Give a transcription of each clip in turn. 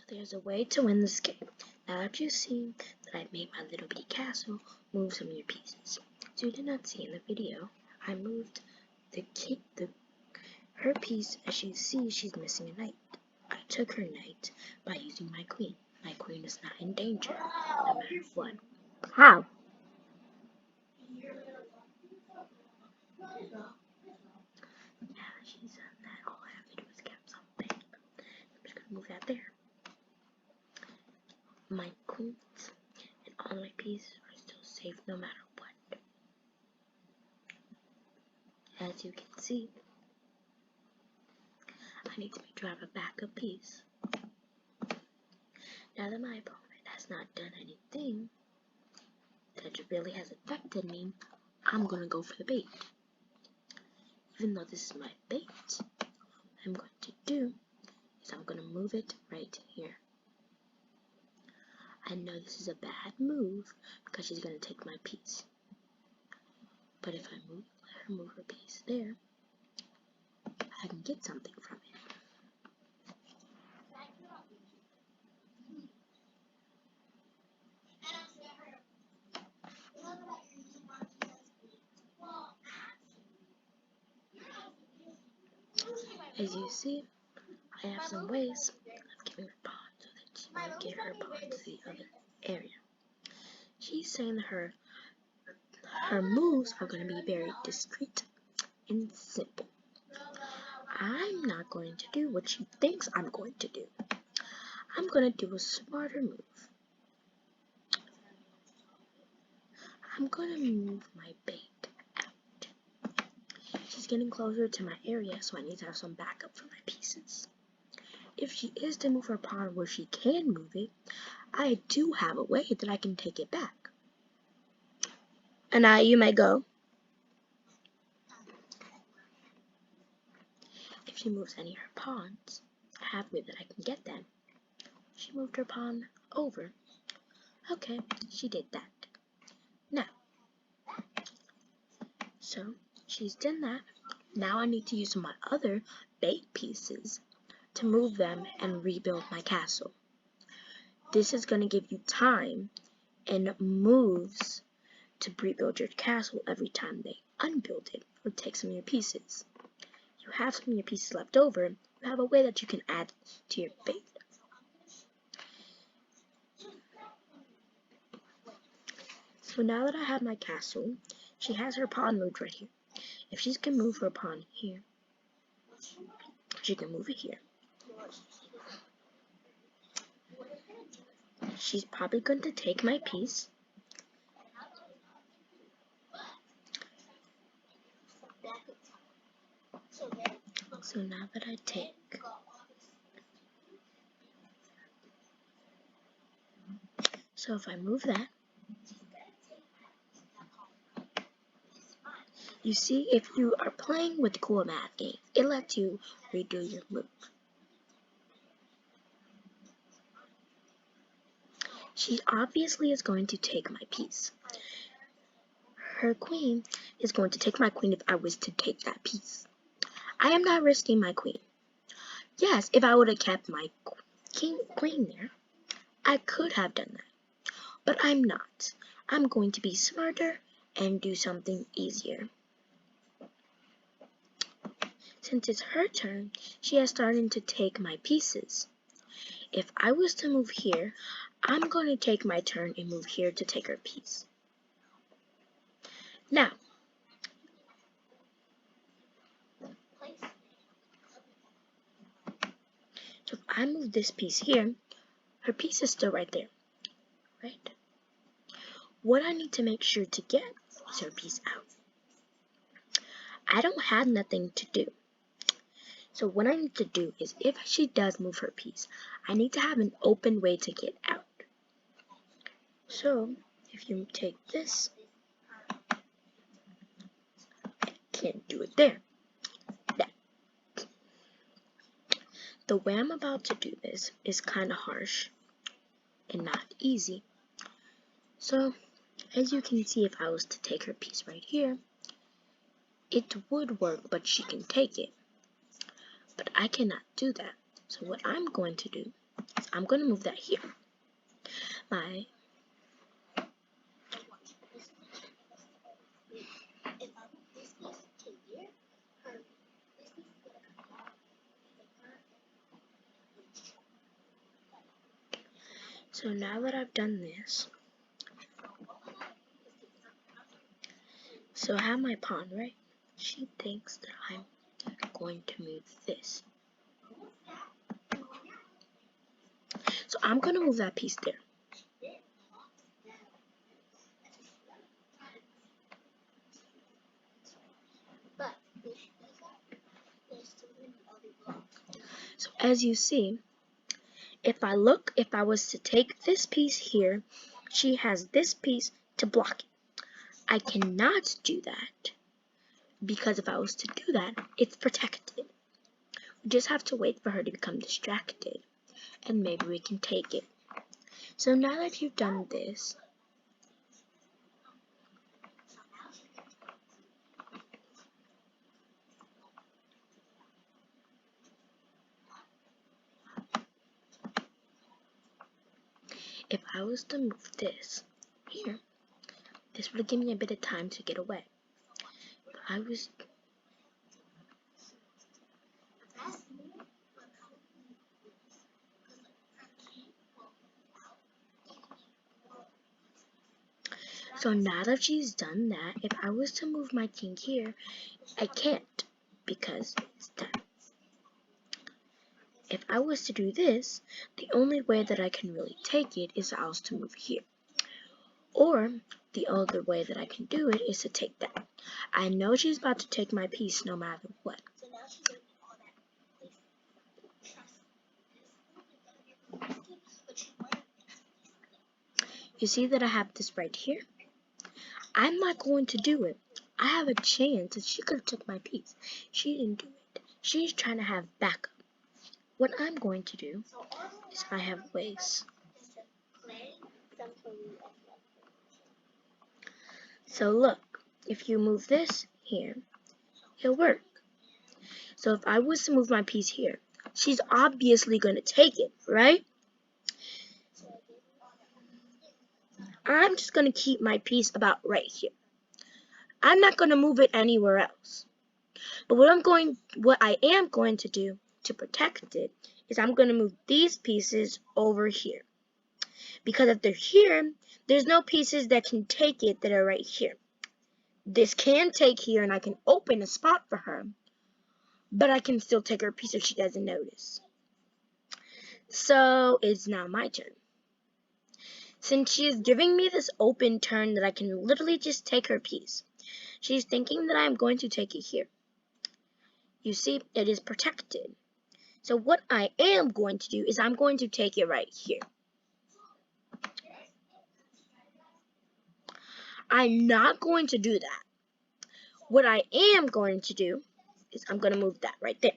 There's a way to win this game. Now that you've seen that I've made my little bitty castle, move some of your pieces. So you did not see in the video, I moved her piece. As you see, she's missing a knight. I took her knight by using my queen. My queen is not in danger, no matter what. How? Yeah, she's done that. All I have to do is get something. I'm just gonna move that there. My queens and all my pieces are still safe no matter what. As you can see, I need to make sure I have a backup piece. Now that my opponent has not done anything that really has affected me, I'm gonna go for the bait. Even though this is my bait, what I'm going to do is I'm gonna move it right here. I know this is a bad move because she's gonna take my piece. But if I let her move her piece there, I can get something from it. As you see, I have some ways of giving her pawn so that she might get her pawn to the other area. She's saying her moves are going to be very discreet and simple. I'm not going to do what she thinks I'm going to do. I'm going to do a smarter move. I'm going to move my bait out. She's getting closer to my area, so I need to have some backup for my pieces. If she is to move her pawn where she can move it, I do have a way that I can take it back. And now you may go. If she moves any of her pawns, I have a way that I can get them. She moved her pawn over. Okay, she did that. Now, so she's done that. Now I need to use my other bait pieces to move them and rebuild my castle. This is going to give you time and moves to rebuild your castle every time they unbuild it or take some of your pieces. You have some of your pieces left over, you have a way that you can add to your bait. So now that I have my castle, she has her pawn moved right here. If she can move her pawn here, she can move it here. She's probably going to take my piece. So now that I take, so if I move that, you see, if you are playing with cool math games, it lets you redo your move. She obviously is going to take my piece. Her queen is going to take my queen if I was to take that piece. I am not risking my queen. Yes, if I would have kept my queen there, I could have done that. But I'm not. I'm going to be smarter and do something easier. Since it's her turn, she has started to take my pieces. If I was to move here, I'm going to take my turn and move here to take her piece. Now, so if I move this piece here, her piece is still right there, right? What I need to make sure to get is her piece out. I don't have nothing to do. So what I need to do is, if she does move her piece, I need to have an open way to get out. So, if you take this, I can't do it there. That. The way I'm about to do this is kind of harsh and not easy. So, as you can see, if I was to take her piece right here, it would work, but she can take it. But I cannot do that. So what I'm going to do So I'm going to move that here. So now that I've done this, so I have my pawn, right? She thinks that I'm going to move this. So I'm going to move that piece there. So as you see, if I was to take this piece here, she has this piece to block it. I cannot do that, because if I was to do that, it's protected. We just have to wait for her to become distracted, and maybe we can take it. So now that you've done this, if I was to move this here, this would give me a bit of time to get away. So now that she's done that, if I was to move my king here, I can't, because it's done. If I was to do this, the only way that I can really take it is I was to move here. Or, the other way that I can do it is to take that. I know she's about to take my piece no matter what. You see that I have this right here? I'm not going to do it. I have a chance that she could have took my piece. She didn't do it. She's trying to have backup. What I'm going to do is I have ways. So look, if you move this here, it'll work. So if I was to move my piece here, she's obviously going to take it, right? I'm just going to keep my piece about right here. I'm not going to move it anywhere else. But what I am going to do to protect it is I'm going to move these pieces over here. Because if they're here, there's no pieces that can take it that are right here. This can take here and I can open a spot for her, but I can still take her piece if she doesn't notice. So it's now my turn. Since she is giving me this open turn that I can literally just take her piece, she's thinking that I'm going to take it here. You see, it is protected. So what I am going to do is I'm going to take it right here. I'm not going to do that. What I am going to do is I'm going to move that right there.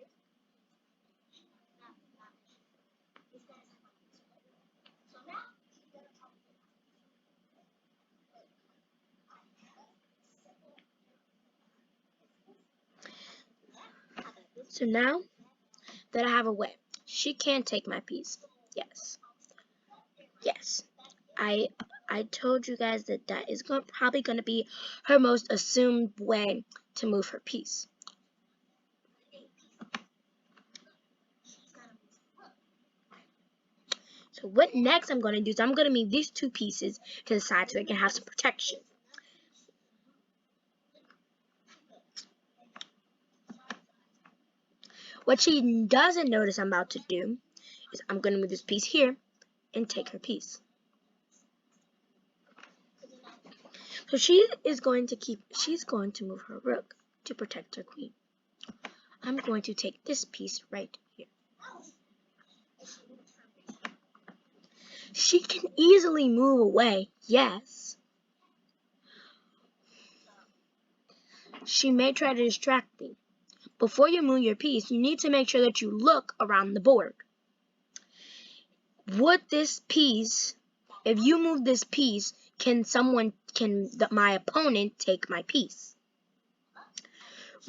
So now that I have a way, she can take my piece. Yes. Yes. I told you guys that that is probably going to be her most assumed way to move her piece. So what next I'm going to do is I'm going to move these two pieces to the side so they can have some protection. What she doesn't notice I'm about to do is I'm going to move this piece here and take her piece. So she's going to move her rook to protect her queen. I'm going to take this piece right here. She can easily move away, yes. She may try to distract me. Before you move your piece, you need to make sure that you look around the board. Would this piece, if you move this piece, can my opponent take my piece?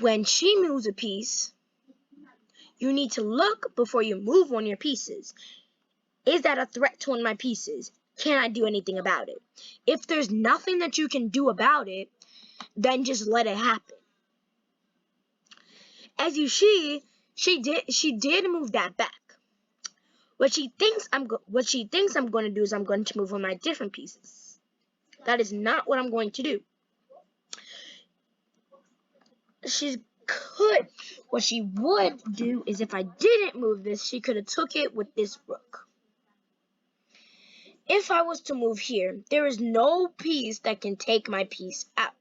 When she moves a piece, you need to look before you move one of your pieces. Is that a threat to one of my pieces? Can I do anything about it? If there's nothing that you can do about it, then just let it happen. As you see, she did move that back. What she thinks I'm going to do is I'm going to move on my different pieces. That is not what I'm going to do. What she would do is if I didn't move this, she could have took it with this rook. If I was to move here, there is no piece that can take my piece out.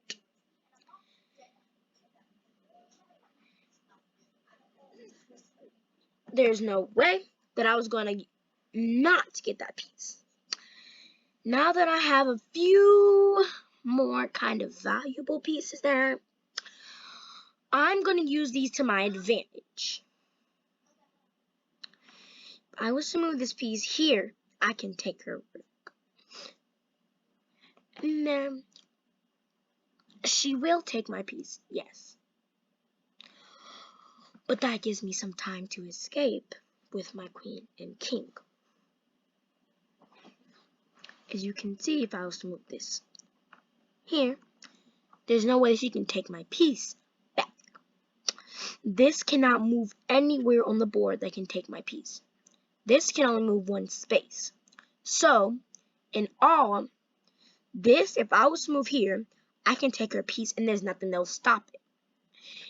There's no way that I was going to not get that piece. Now that I have a few more kind of valuable pieces there, I'm going to use these to my advantage. If I was to move this piece here, I can take her rook. And then she will take my piece, yes. But that gives me some time to escape with my queen and king. As you can see, if I was to move this here, there's no way she can take my piece back. This cannot move anywhere on the board that can take my piece. This can only move one space. So, in all, this, if I was to move here, I can take her piece and there's nothing that will stop it.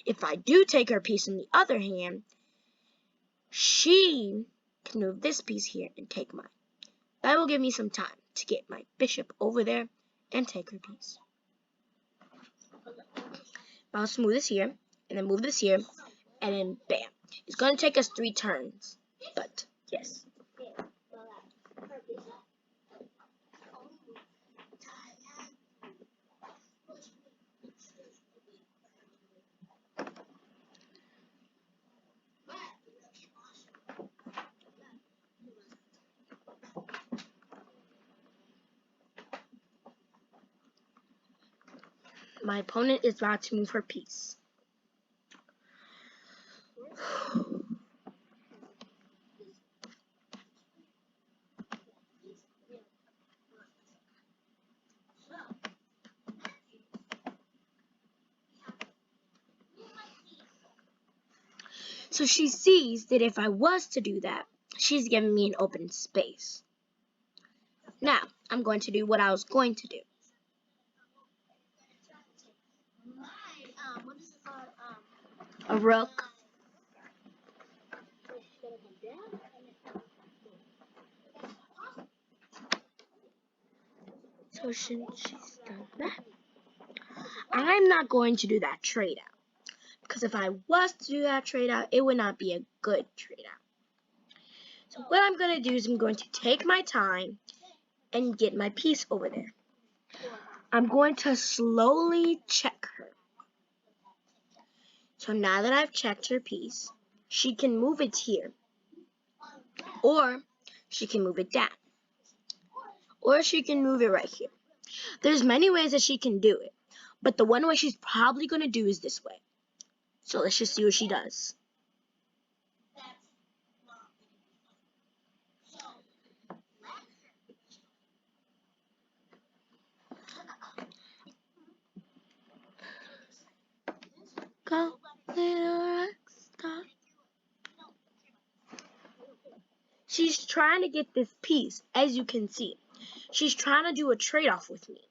If I do take her piece on the other hand, she can move this piece here and take mine. That will give me some time to get my bishop over there and take her piece. I'll just move this here, and then move this here, and then bam. It's going to take us 3 turns, but yes. My opponent is about to move her piece. So she sees that if I was to do that, she's giving me an open space. Now, I'm going to do what I was going to do. A rook. So since she's done that, I'm not going to do that trade out. Because if I was to do that trade out, it would not be a good trade out. So what I'm going to do is I'm going to take my time and get my piece over there. I'm going to slowly check her. So now that I've checked her piece, she can move it here. Or she can move it down. Or she can move it right here. There's many ways that she can do it. But the one way she's probably going to do is this way. So let's just see what she does. Go, little rock star. She's trying to get this piece, as you can see. She's trying to do a trade-off with me.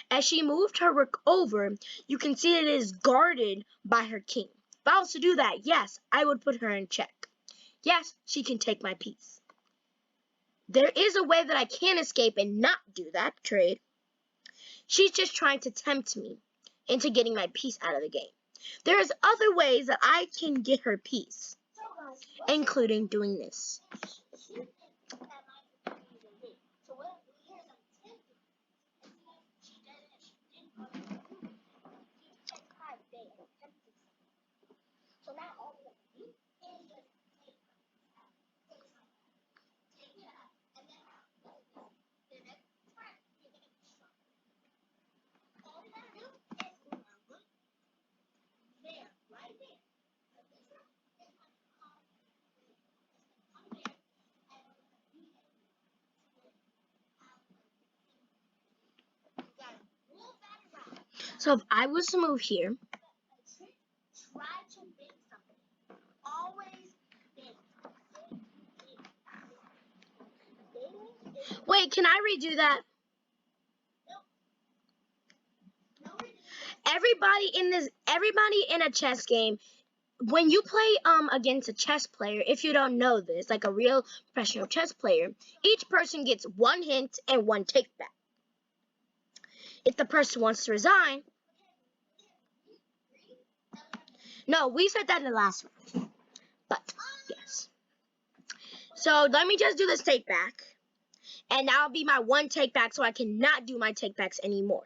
As she moved her rook over, you can see that it is guarded by her king. If I was to do that, yes, I would put her in check. Yes, she can take my piece. There is a way that I can escape and not do that trade. She's just trying to tempt me into getting my piece out of the game. There's other ways that I can get her piece, including doing this. So if I was to move here, wait, can I redo that? Everybody in a chess game, when you play against a chess player, if you don't know this, like a real professional chess player, each person gets one hint and one take back. If the person wants to resign, no, we said that in the last one, but yes. So let me just do this take back, and that'll be my one take back, so I cannot do my take backs anymore.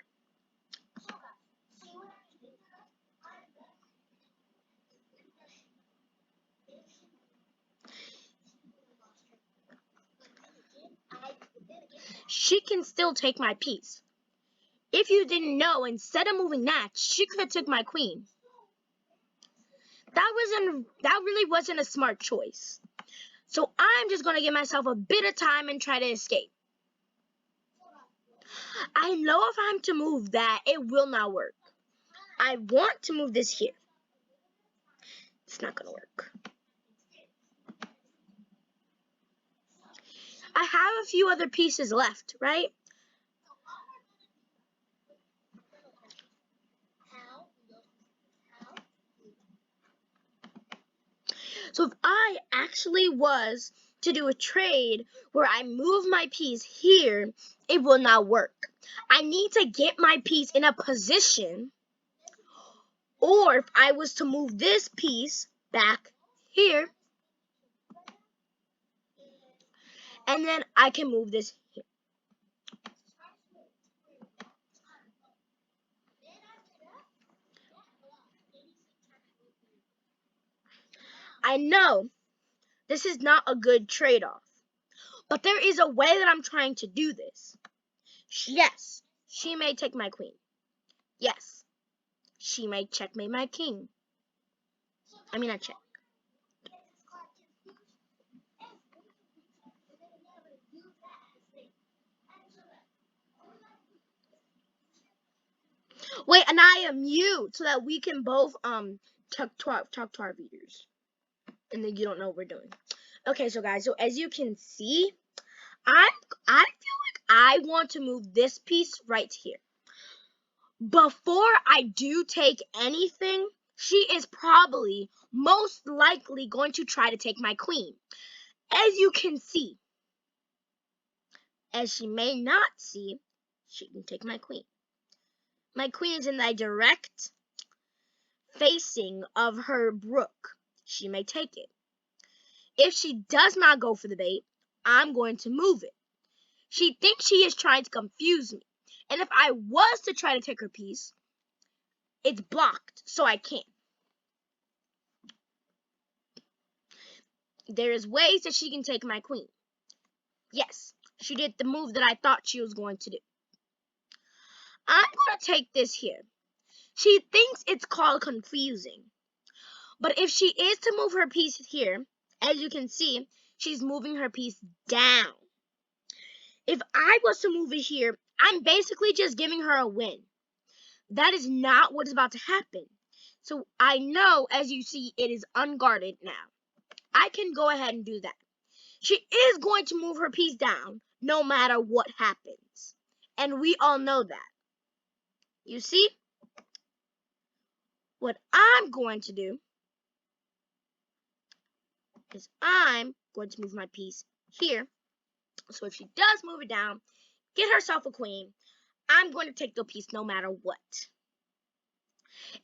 She can still take my piece. If you didn't know, instead of moving that, she could have took my queen. That really wasn't a smart choice. So I'm just going to give myself a bit of time and try to escape. I know if I'm to move that, it will not work. I want to move this here. It's not going to work. I have a few other pieces left, right? So if I actually was to do a trade where I move my piece here, it will not work. I need to get my piece in a position, or if I was to move this piece back here, and then I can move this here. I know this is not a good trade-off, but there is a way that I'm trying to do this. Yes, she may take my queen. Yes, she may checkmate my king. I mean, I check. Wait, and I am mute so that we can both talk to our viewers, and then you don't know what we're doing. Okay, so guys, so as you can see, I feel like I want to move this piece right here. Before I do take anything, she is probably most likely going to try to take my queen. As you can see, as she may not see, she can take my queen. My queen is in the direct facing of her rook. She may take it. If she does not go for the bait, I'm going to move it. She thinks she is trying to confuse me. And if I was to try to take her piece, it's blocked, so I can't. There is ways that she can take my queen. Yes, she did the move that I thought she was going to do. I'm going to take this here. She thinks it's called confusing. But if she is to move her piece here, as you can see, she's moving her piece down. If I was to move it here, I'm basically just giving her a win. That is not what is about to happen. So I know, as you see, it is unguarded now. I can go ahead and do that. She is going to move her piece down no matter what happens. And we all know that. You see? What I'm going to do is I'm going to move my piece here. So if she does move it down, get herself a queen, I'm going to take the piece no matter what.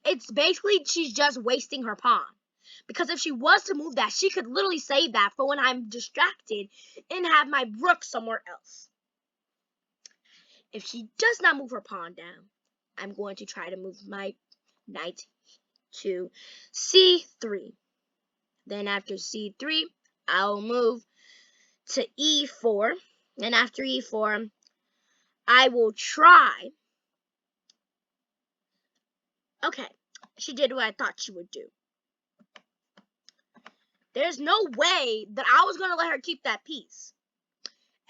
It's basically she's just wasting her pawn. Because if she was to move that, she could literally save that for when I'm distracted and have my rook somewhere else. If she does not move her pawn down, I'm going to try to move my knight to c3. Then after c3, I'll move to e4. And after e4, I will try. Okay, she did what I thought she would do. There's no way that I was going to let her keep that piece.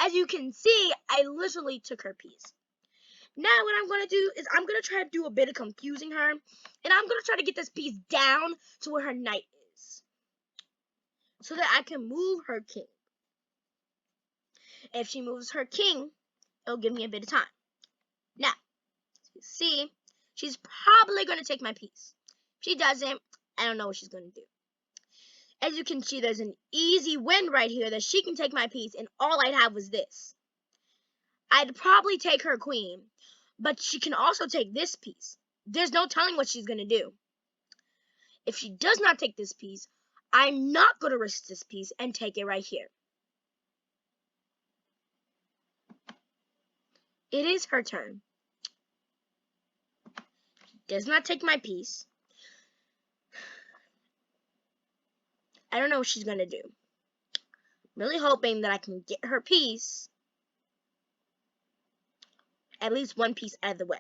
As you can see, I literally took her piece. Now what I'm going to do is I'm going to try to do a bit of confusing her. And I'm going to try to get this piece down to where her knight is. So that I can move her king. If she moves her king, it'll give me a bit of time. Now, see, she's probably going to take my piece. If she doesn't, I don't know what she's going to do. As you can see, there's an easy win right here that she can take my piece, and all I'd have was this. I'd probably take her queen, but she can also take this piece. There's no telling what she's going to do. If she does not take this piece, I'm not going to risk this piece and take it right here. It is her turn. She does not take my piece. I don't know what she's going to do. I'm really hoping that I can get her piece, at least one piece out of the way.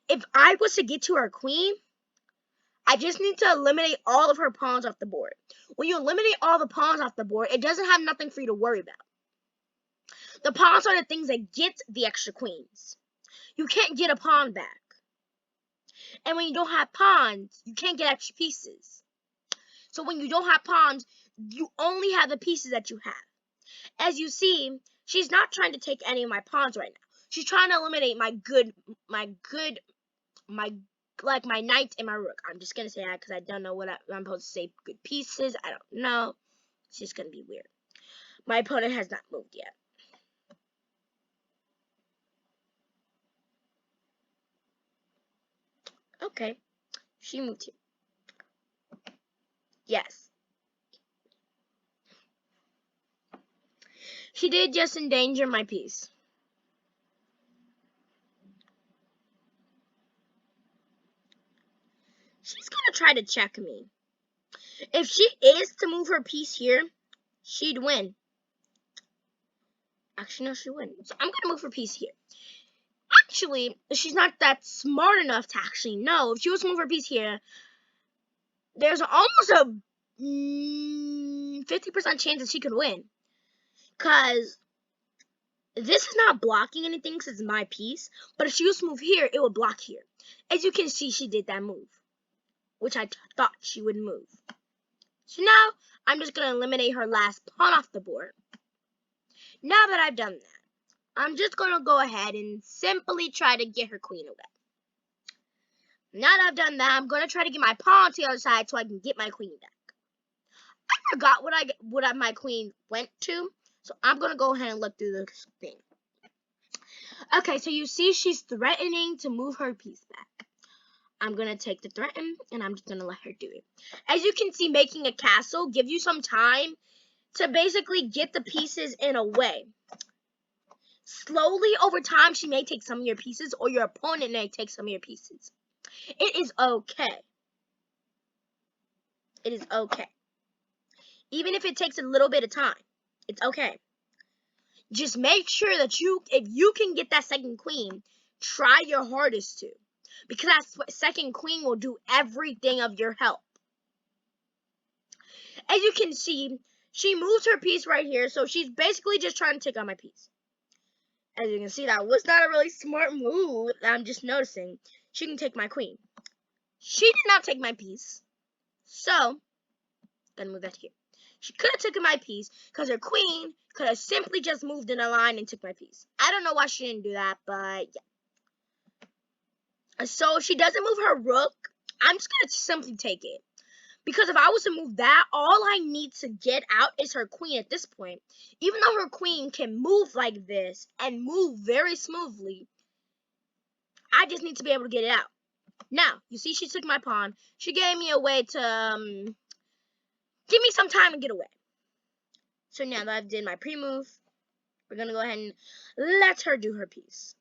If I was to get to her queen, I just need to eliminate all of her pawns off the board. When you eliminate all the pawns off the board, it doesn't have nothing for you to worry about. The pawns are the things that get the extra queens. You can't get a pawn back. And when you don't have pawns, you can't get extra pieces. So when you don't have pawns, you only have the pieces that you have. As you see, she's not trying to take any of my pawns right now. She's trying to eliminate my knight and my rook. I'm just gonna say that because I don't know what I'm supposed to say. Good pieces. I don't know. It's just gonna be weird. My opponent has not moved yet. Okay, she moved here. Yes. She did just endanger my piece. She's gonna try to check me. If she is to move her piece here, she'd win. Actually, no, she wouldn't. So I'm gonna move her piece here. Actually, she's not that smart enough to actually know. If she was to move her piece here, there's almost a 50% chance that she could win. Because this is not blocking anything because it's my piece. But if she was to move here, it would block here. As you can see, she did that move, which I thought she would move. So now, I'm just going to eliminate her last pawn off the board. Now that I've done that, I'm just going to go ahead and simply try to get her queen away. Now that I've done that, I'm going to try to get my pawn to the other side so I can get my queen back. I forgot what my queen went to, so I'm going to go ahead and look through this thing. Okay, so you see she's threatening to move her piece back. I'm going to take the threaten, and I'm just going to let her do it. As you can see, making a castle gives you some time to basically get the pieces in a way. Slowly, over time, she may take some of your pieces, or your opponent may take some of your pieces. It is okay. It is okay. Even if it takes a little bit of time, it's okay. Just make sure that if you can get that second queen, try your hardest to. Because that second queen will do everything of your help. As you can see, she moves her piece right here, so she's basically just trying to take on my piece. As you can see, that was not a really smart move. I'm just noticing. She can take my queen. She did not take my piece. So, I'm gonna move that here. She could have taken my piece because her queen could have simply just moved in a line and took my piece. I don't know why she didn't do that, but yeah. So if she doesn't move her rook, I'm just gonna simply take it. Because if I was to move that, all I need to get out is her queen at this point. Even though her queen can move like this and move very smoothly, I just need to be able to get it out. Now, you see she took my pawn. She gave me a way to give me some time to get away. So now that I've did my pre-move, we're going to go ahead and let her do her piece.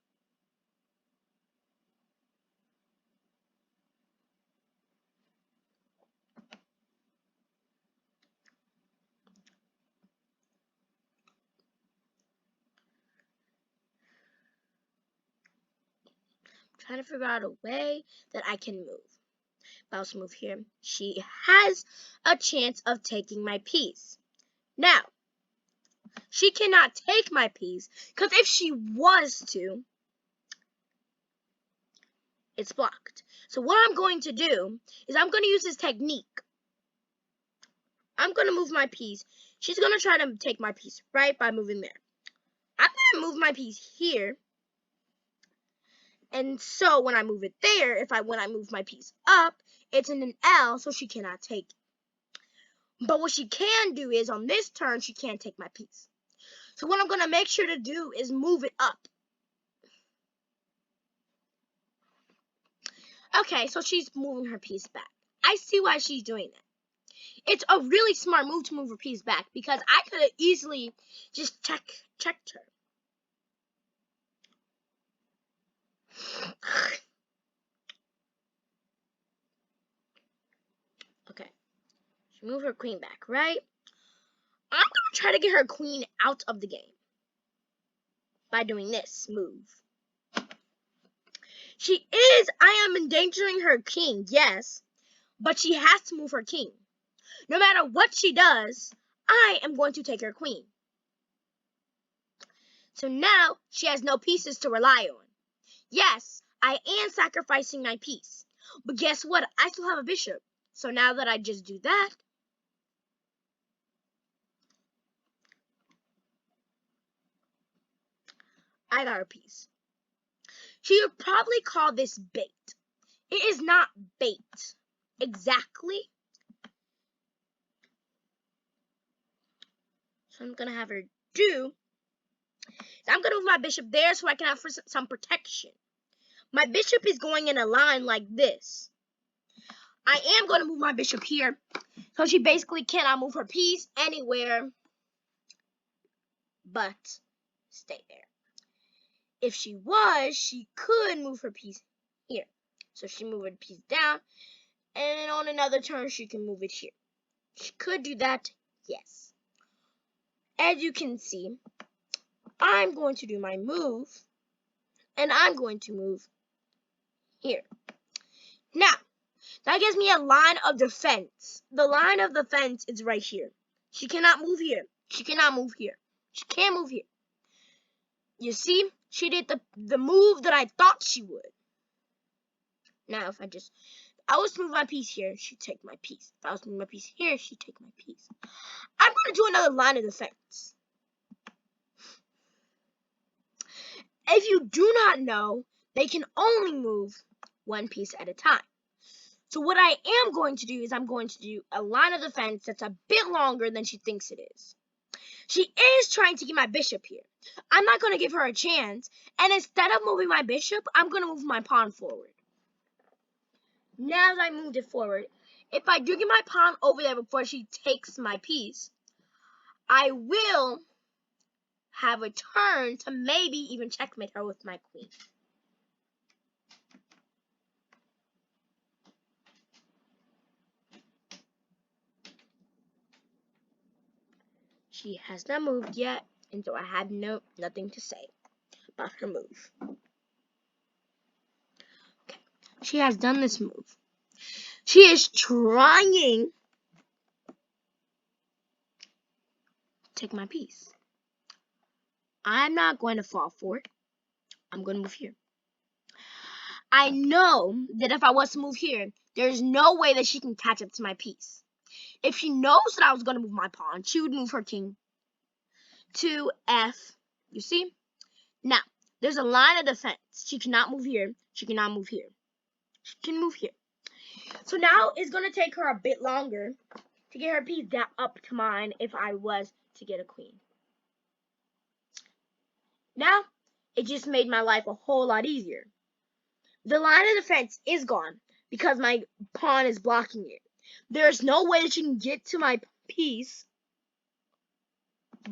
Trying to figure out a way that I can move. If I was to move here, she has a chance of taking my piece. Now, she cannot take my piece, because if she was to, it's blocked. So what I'm going to do is I'm going to use this technique. I'm going to move my piece. She's going to try to take my piece right by moving there. I'm going to move my piece here. And so when I move it there, when I move my piece up, it's in an L, so she cannot take it. But what she can do is on this turn, she can't take my piece. So what I'm going to make sure to do is move it up. Okay, so she's moving her piece back. I see why she's doing that. It's a really smart move to move her piece back because I could have easily just checked her. Okay, she moved her queen back, right? I'm going to try to get her queen out of the game by doing this move. I am endangering her king, yes, but she has to move her king. No matter what she does, I am going to take her queen. So now she has no pieces to rely on. Yes, I am sacrificing my piece, but guess what? I still have a bishop. So now that I just do that, I got her piece. She would probably call this bait. It is not bait. Exactly. So I'm going to have her do, I'm going to move my bishop there so I can have some protection. My bishop is going in a line like this. I am going to move my bishop here, so she basically cannot move her piece anywhere but stay there. If she was, she could move her piece here. So she moved her piece down, and on another turn, she can move it here. She could do that, yes. As you can see, I'm going to do my move, and I'm going to move here. Now, that gives me a line of defense. The line of defense is right here. She cannot move here. She cannot move here. She can't move here. You see, she did the move that I thought she would. Now, if I was to move my piece here, she'd take my piece. If I was to move my piece here, she'd take my piece. I'm going to do another line of defense. If you do not know, they can only move one piece at a time. So what I am going to do is I'm going to do a line of defense that's a bit longer than she thinks it is. She is trying to get my bishop here. I'm not going to give her a chance. And instead of moving my bishop, I'm going to move my pawn forward. Now that I moved it forward, if I do get my pawn over there before she takes my piece, I will have a turn to maybe even checkmate her with my queen. She has not moved yet, and so I have nothing to say about her move. Okay, she has done this move. She is trying to take my piece. I'm not going to fall for it. I'm going to move here. I know that if I was to move here, there's no way that she can catch up to my piece. If she knows that I was going to move my pawn, she would move her king to F. You see? Now, there's a line of defense. She cannot move here. She cannot move here. She can move here. So now it's going to take her a bit longer to get her piece down up to mine if I was to get a queen. Now, it just made my life a whole lot easier. The line of defense is gone because my pawn is blocking it. There's no way that she can get to my piece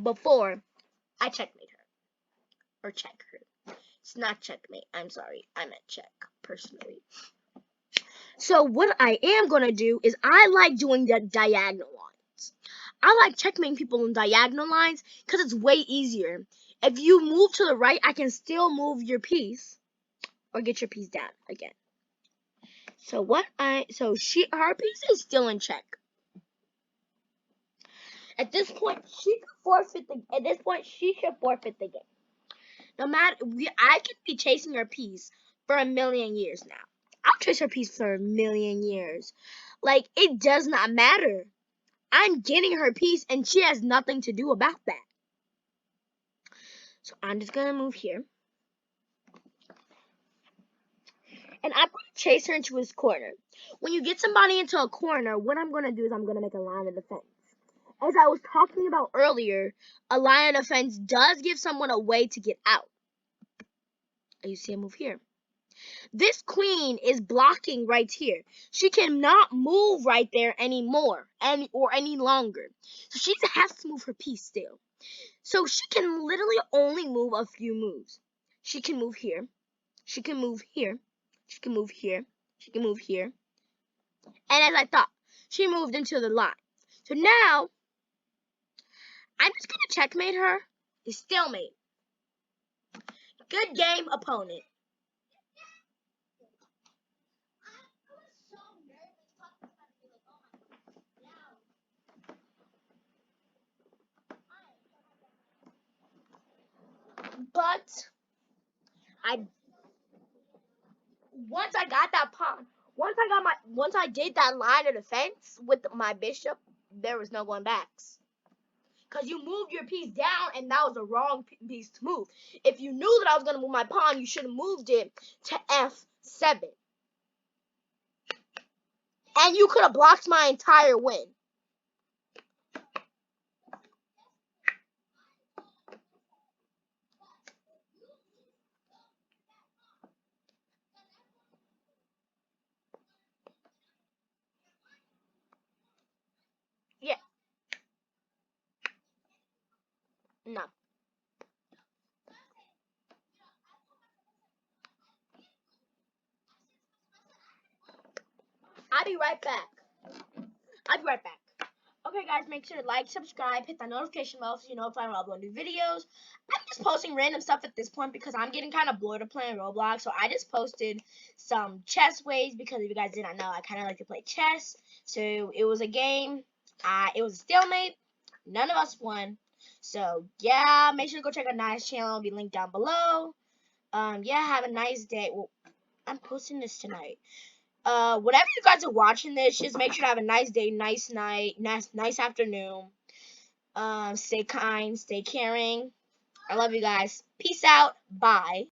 before I checkmate her. Or check her. It's not checkmate. I'm sorry. I meant check, personally. So what I am going to do is I like doing the diagonal lines. I like checkmating people on diagonal lines because it's way easier. If you move to the right, I can still move your piece or get your piece down again. So her piece is still in check. At this point, she should forfeit the game. No matter, I could be chasing her piece for a million years now. I'll chase her piece for a million years. Like, it does not matter. I'm getting her piece, and she has nothing to do about that. So I'm just gonna move here. And I'm gonna chase her into his corner. When you get somebody into a corner, what I'm gonna do is I'm gonna make a line of defense. As I was talking about earlier, a line of defense does give someone a way to get out. You see I move here. This queen is blocking right here. She cannot move right there anymore, any longer. So she has to move her piece still. So she can literally only move a few moves. She can move here. She can move here. She can move here. She can move here. And as I thought, she moved into the line. So now, I'm just going to checkmate her. It's stalemate. Good game, opponent. But once I got that pawn, once I did that line of defense with my bishop, there was no going backs. Because you moved your piece down, and that was the wrong piece to move. If you knew that I was going to move my pawn, you should have moved it to f7. And you could have blocked my entire win. Yeah. No. I'll be right back. Okay, guys, make sure to like, subscribe, hit that notification bell so you know if I upload new videos. I'm just posting random stuff at this point because I'm getting kind of bored of playing Roblox. So I just posted some chess ways because if you guys did not know, I kind of like to play chess. So it was a game. It was a stalemate. None of us won. So yeah, make sure to go check out Nice channel. It'll be linked down below. Yeah, have a nice day. Well, I'm posting this tonight. Whatever you guys are watching this, just make sure to have a nice day, nice night, nice afternoon. Stay kind, stay caring. I love you guys. Peace out. Bye.